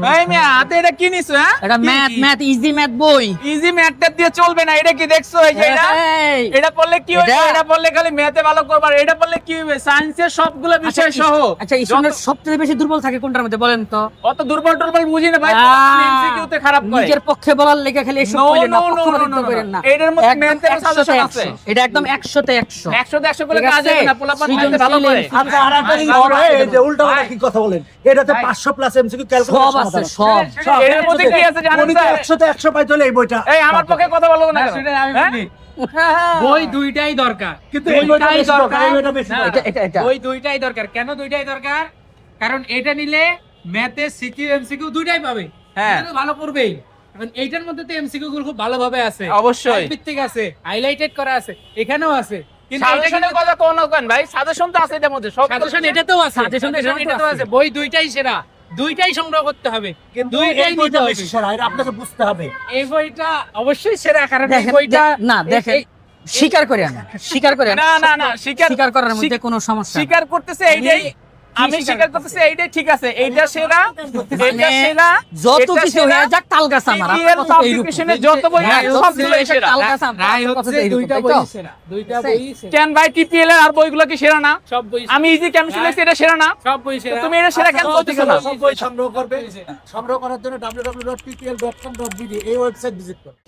ভাই মিয়া হাতে এটা কি নিছো? হ্যাঁ এটা ম্যাথ ইজি ম্যাথ বই। ইজি ম্যাথটা দিয়ে চলবে না। এটা কি দেখছো? এই যে এটা পড়লে কি হবে? এটা পড়লে খালি ম্যাথে ভালো করবে, এটা পড়লে কি হবে? সায়েন্সের সবগুলো বিষয় সহ। আচ্ছা স্টুডেন্ট সবচেয়ে বেশি দুর্বল থাকে কোনটার মধ্যে বলেন তো? অত দুর্বল টুর্বল বুঝি না ভাই, এমসিকিউ তে খারাপ করে। নিজের পক্ষে বলার লেগে খালি এসব কইলেন না, পক্ষপাতিত্ব করেন না। এটার মধ্যে ম্যাথের সাজেশন আছে। এটা একদম 100 তে 100 100 তে 100 করে কাজ হবে না, পোলাপান ম্যাথে ভালো করে। আচ্ছা আর একটা জিনিস বড় এই যে উল্টাপাল্টা কি কথা বলেন, এটাতে 500 প্লাস এমসিকিউ ক্যালকুলেশন সব আছে সব। এর মধ্যে কি আছে জানেন গণিতে স্যার? 100 তে 100 পাইতে হলে এই বইটা। এই আমার পক্ষে কথা বলবো না কেন? আমি হ্যাঁ? বলি বই দুইটাই দরকার, কিন্তু এই বইটা বেশি দরকার, এই বইটা বেশি না, দরকার। এটা বই দুইটাই দরকার। কেন দুইটাই দরকার? কারণ এটা নিলে ম্যাথে সিকিউ এমসিকিউ দুইটাই পাবে, হ্যাঁ। এটা তো ভালো করবেই। এখন এইটার মধ্যে তো এমসিকিউ গুলো খুব ভালোভাবে আছে, অবশ্যই। ভিত্তিক আছে, হাইলাইটেড করা আছে, এখানেও আছে। কিন্তু এটা সাজেশনের কথা কোন কেন ভাই? সাজেশন তো আছে এটার মধ্যে সব। সাজেশন এটাতেও আছে, Suggestion এটাতেও আছে। বই দুইটাই সেরা, দুইটাই সংগ্রহ করতে হবে, কিন্তু দুইটাই এই নিতে বইটা হবে। বেশি সেরা, এটা আপনাকে বুঝতে হবে। এই বইটা অবশ্যই সেরা, কারণ এই দেখেন বইটা না দেখেন স্বীকার করে না, স্বীকার করে না না না, স্বীকার করার মধ্যে কোনো সমস্যা নেই। স্বীকার করতেছে এইটাই, আমি স্বীকার করতেছি এইটাই ঠিক আছে। এইটা সেরা, এইটা সেরা, যত এটা কিছু সেরা। হয়ে যাক তালগাছ আমার PPL publication-এ যত বই হ্যাঁ, আছে সবগুলোই সেরা। তালগাছ আমার রায় কথা হচ্ছে তো এইরকম, দুইটা তাই বই তো? সেরা, দুইটা বই সেরা, কেন ভাই TPL এর আর বইগুলো কি সেরা না? সব বই আমি ইজি কেমিস্ট্রি লিখছি, এটা সেরা না? সব বই সেরা। তুমি এটা সেরা কেন আচ্ছা, বলতেছো না? সব বই সংগ্রহ করবে, সংগ্রহ করার জন্য www.ppl.com.bd এই ওয়েবসাইট ভিজিট করুন।